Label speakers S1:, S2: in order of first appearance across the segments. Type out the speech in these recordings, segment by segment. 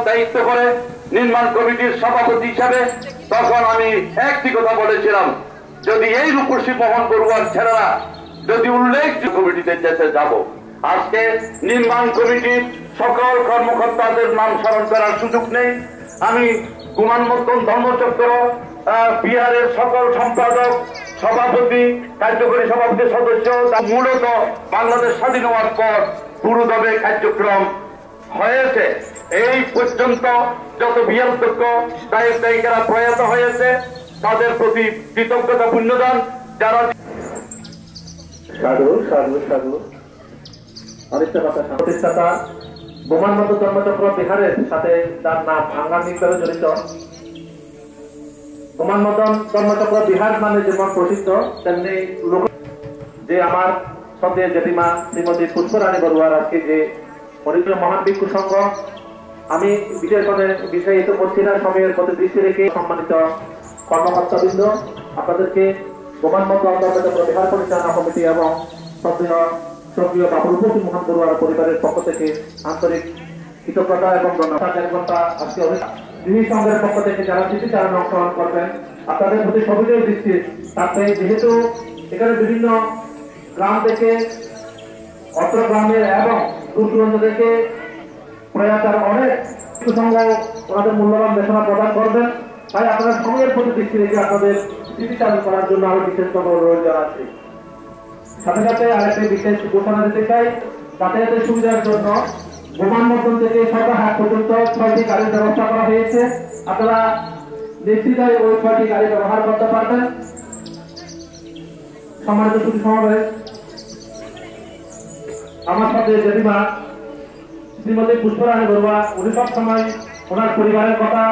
S1: দায়িত্ব করে নির্মাণ কমিটির সভাপতি হিসাবে, তখন আমি একটি কথা বলেছিলাম, যদি এই রূপসী মোহন বড়ুয়ার ছেলেরা যদি উল্লেখ কমিটিতে যেতে যাব, আজকে নির্মাণ কমিটির সকল কর্মকর্তাদের নাম স্মরণ করার সুযোগ নেই। আমি গুমান মতন ধর্মচক্র বিহারের সকল সম্পাদক, সভাপতি, কার্যকরী সভাপতি সদস্য, মূলত বাংলাদেশ স্বাধীন হওয়ার পর পুরোদমে কার্যক্রম হয়েছে। এই পর্যন্ত যত বিহারযোগ্য দায়িত্ব দায়িকারা প্রয়াত হয়েছে তাদের প্রতি কৃতজ্ঞতা পুণ্যদান। যারা
S2: সাধু সাধু সাধু অনিষ্ঠ কথা প্রতিষ্ঠাতা বোমান মতো ধর্মচক্র বিহারের সাথে তার নাম আঙ্গাঙ্গিকভাবে জড়িত। বোমান মদন ধর্মচক্র বিহার মানে যেমন প্রসিদ্ধ, তেমনি লোক যে আমার শ্রদ্ধেয় জেঠিমা শ্রীমতী পুষ্পরানী বড়ুয়ার আজকে যে পরিচিত মহান ভিক্ষু সংঘ, আমি বিশেষ করে বিষয়িত করছি না, সময়ের প্রতি দৃষ্টি রেখে সম্মানিত কর্মকর্তাবৃন্দ, আপনাদেরকে বোমান মদন ধর্মচক্র বিহার পরিচালনা কমিটি এবং শ্রদ্ধেয় বাবুল উপস্থিত মোহন বড়ুয়ার পরিবারের পক্ষ থেকে আন্তরিক কৃতজ্ঞতা এবং ধন্যবাদ। আজকে কৃষি সংঘের পক্ষ থেকে যারা স্মৃতিচারণে অংশগ্রহণ করবেন আপনাদের প্রতি সবিনয় দৃষ্টি থাকবে, যেহেতু এখানে বিভিন্ন গ্রাম থেকে অত্র গ্রামের এবং দূর দূরান্ত থেকে প্রয়াতার অনেক সংঘ ওনাদের মূল্যবান দেশনা প্রদান করবেন, তাই আপনারা সময়ের প্রতি দৃষ্টি রেখে আপনাদের স্মৃতিচারণ করার জন্য আরো বিশেষভাবে অনুরোধ জানাচ্ছি। সাথে সাথে আরেকটি বিশেষ ঘোষণা দিতে চাই, যাতায়াতের সুবিধার জন্য বোমান মদন থেকে সরকারহাট পর্যন্ত 6টি গাড়ির ব্যবস্থা করা হয়েছে। আপনারা নিশ্চিতায় ওই 6টি গাড়ি ব্যবহার করতে পারবেন। সম্মানিত সুধী সমাবেশ, আমার সাথে জেঠিমা শ্রীমতী পুষ্পরানী বড়ুয়া, উনি সব সময় ওনার পরিবারের কথা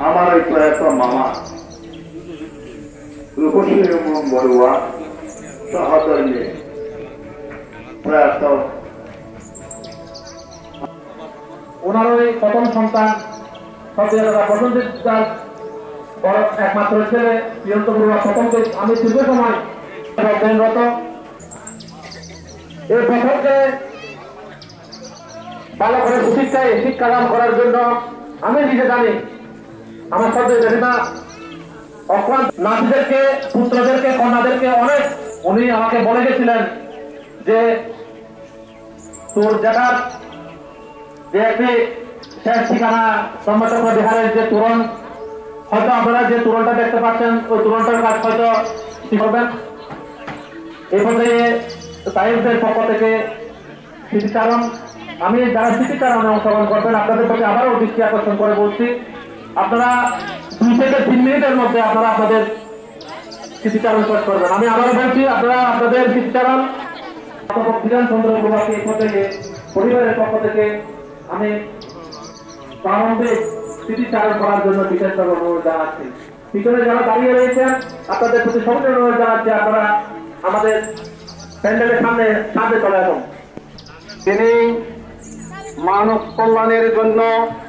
S1: আমার এই প্রয়াত মামা রূপসী মোহন বড়ুয়া সহধর্মী প্রয়াত
S2: ওনার ওই প্রথম সন্তান বড় একমাত্র ছেলে প্রিয়ন্ত বড়ুয়া প্রথমকে আমি দীর্ঘ সময় অধ্যয়নরত। এই প্রথমকে ভালো করে সুশিক্ষায় শিক্ষাদান করার জন্য আমি নিজে জানি আমার সাথে জেঠিমা অক্লান্ত নাতিদেরকে, পুত্রদেরকে, কন্যাদেরকে অনেক উনি আমাকে বলে গেছিলেন যে তোর জায়গার যে একটি শেষ ঠিকানা ধর্মচক্র বিহারের যে তোরণ, হয়তো আপনারা যে তোরণটা দেখতে পাচ্ছেন ওই তোরণটার কাজ হয়তো করবেন। এই পর্যায়ে সাহেবদের পক্ষ থেকে স্মৃতিচারণ, আমি যারা স্মৃতিচারণে অংশগ্রহণ করবেন আপনাদের প্রতি আবারও দৃষ্টি আকর্ষণ করে বলছি, আপনারা 2 থেকে 3 মিনিটের মধ্যে আপনারা আপনাদের স্মৃতিচারণ শেষ করবেন। আমি আবারও বলছি, আপনারা আপনাদের স্মৃতিচারণ বিধানচন্দ্র বড়ুয়াকে এই পর্যায়ে পরিবারের পক্ষ থেকে আমি প্রারম্ভিক স্মৃতিচারণ করার জন্য বিশেষভাবে অনুরোধ জানাচ্ছি। পিছনে যারা দাঁড়িয়ে রয়েছেন আপনাদের প্রতি সঙ্গে অনুরোধ জানাচ্ছি, আপনারা আমাদের প্যান্ডেলের সামনে চলে আসুন।
S1: তিনি মানব কল্যাণের জন্য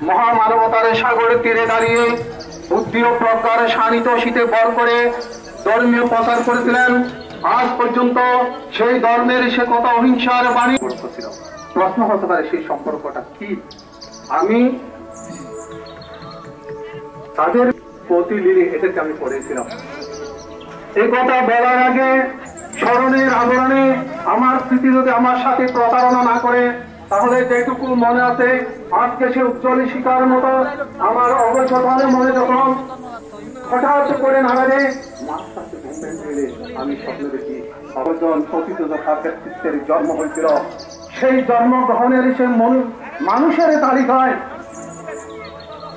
S1: মহামানবতার সাগরের তীরে দাঁড়িয়ে বুদ্ধি ও প্রজ্ঞার শানিত শীতে বর করে ধর্মীয় প্রচার করেছিলেন। আজ পর্যন্ত সেই ধর্মের সে কত অহিংসার বাণী ছিল। প্রশ্ন হতে পারে সেই সম্পর্কটা কি? আমি তাদের প্রতিলিপি এটাকে আমি পড়েছিলাম। এই কথা বলার আগে স্মরণের আবরণে আমার স্মৃতি যদি আমার সাথে প্রতারণা না করে, তাহলে যেটুকু মনে আছে আজকে সে উজ্জ্বল শিকার মতো আমার অবচেতনের মনে যখন হঠাৎ করে নাড়ালে আমি স্বপ্ন দেখি অবজন পতিত যথা ব্যক্তিত্বের জন্ম হয়েছিল। সেই জন্মগ্রহণের সে মানুষের তালিকায়,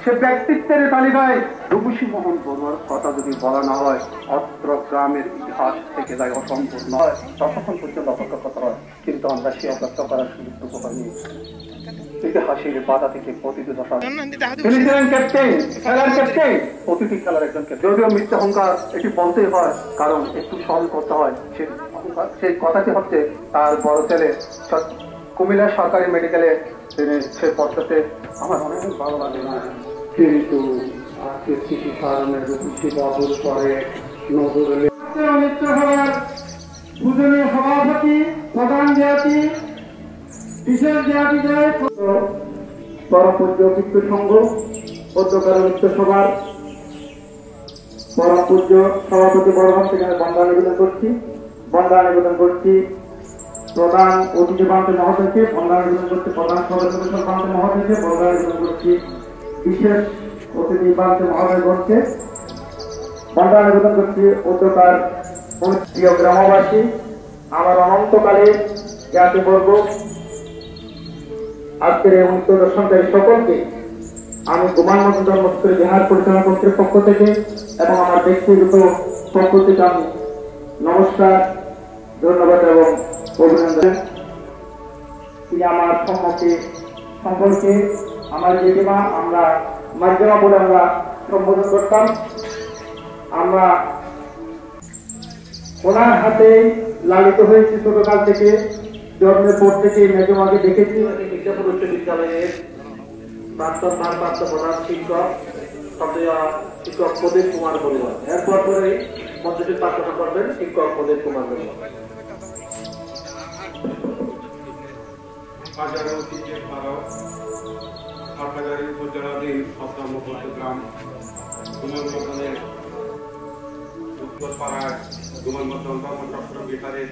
S1: সে ব্যক্তিত্বের তালিকায় রূপসী মোহন বড়ুয়ার কথা যদি বলা না হয়, অত্র গ্রামের ইতিহাস থেকে যায় অসম্পূর্ণ হয়, ততক্ষণ পর্যন্ত অপেক্ষা করতে হয়। কিন্তু আমরা সে অপেক্ষা করার সুযোগ পাইনি। ইতিহাসের বাধা থেকে প্রতিটি দশা তিনি ছিলেন ক্যাপ্টেন, খেলার ক্যাপ্টেন, প্রতিটি খেলার একজন ক্যাপ্টেন। যদিও মিথ্যা অহংকার এটি বলতেই হয়, কারণ একটু স্মরণ করতে হয় সেই কথাটি হচ্ছে তার বড় ছেলে
S3: কুমিল্লা সরকারি মেডিকেলে তিনি সে পদটাতে আমার অনেক ভালো লাগে না, কিন্তু আজকে চিকিৎসার বাবুর পরে নজরুল পূজনীয় সভাপতি প্রধান জ্ঞাতি বিশেষ জ্ঞাতি যায় পরম পূজ্য ভিক্ষু সংঘ পদ্মকার নৃত্য সভার পরম পূজ্য সভাপতি বর্মন সেখানে বন্দা নিবেদন করছি প্রধান অতিথি বান্তে মহোদয়কে, বন্দা নিবেদন করছি প্রধান সদস্য বান্তে মহোদয়কে, বন্দা নিবেদন করছি বিশেষ অতিথি বান্তে মহোদয়গণকে, বন্দা নিবেদন করছি উদ্যোক্তার প্রিয় গ্রামবাসী, আমার অনন্তকালে জ্ঞাতিবর্গ, আজকের এই মুক্ত দর্শনকারী সকলকে আমি কুমার মন্দির ধর্মস্থলী বিহার পরিচালনা কর্তৃপক্ষের পক্ষ থেকে এবং আমার ব্যক্তিগত পক্ষ থেকে আমি নমস্কার, ধন্যবাদ এবং অভিনন্দন। তিনি আমার সম্পর্কে আমার জেঠিমা, আমরা মাধ্যমা বলে আমরা সম্বোধন করতাম। আমরা ওনার হাতে লালিত হয়েছি ছোটকাল থেকে, জন্মের পর থেকে মেজমাকে দেখেছি। মির্জাপুর উচ্চ বিদ্যালয়ের প্রাক্তন ভারপ্রাপ্ত প্রধান শিক্ষক শিক্ষক প্রদীপ কুমার বড়ুয়া, এরপর পরে মঞ্চটি প্রার্থনা করবেন শিক্ষক প্রদীপ কুমার বড়ুয়া।
S4: হাটহাজারী উপজেলাধীন গ্রাম ধুমনবর্ধনের উত্তরপাড়ায় ধুমনবর্ধন ধর্মচক্র বিহারের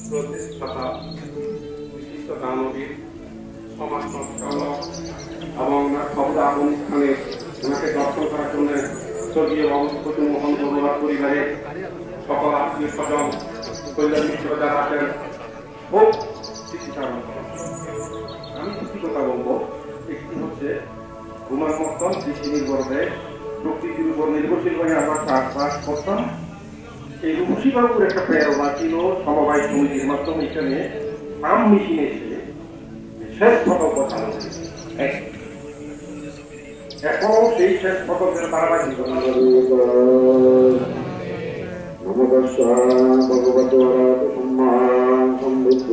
S4: প্রতিষ্ঠাতা বিশিষ্ট দানবীর সমাজ সংস্কারক এবং সবদা অনুষ্ঠানে ওনাকে দর্শন করার জন্য স্বর্গীয় বঙ্গবন্ধু মোহন বড়ুয়ার পরিবারের সকল আত্মীয় স্বজন কল্যাণ মিত্র যারা আছেন খুব আমি দুটি কথা বলবো। একটি হচ্ছে কুমার মর্তন কৃষি নির্ভরভাবে প্রকৃতির উপর নির্ভরশীল হয়ে আমরা চাষবাস করতাম। এই রূপসীর উপর একটা প্রেরণা ছিল সমবায় সমিতির মাধ্যমে এখানে ফার্ম মেশিন এসে শেষ প্রকল্প চালু হয়েছে। এখনো সেই শেষ প্রকল্পের ধারাবাহিক
S5: ভগবত সম্মান সম্বুদ্ধ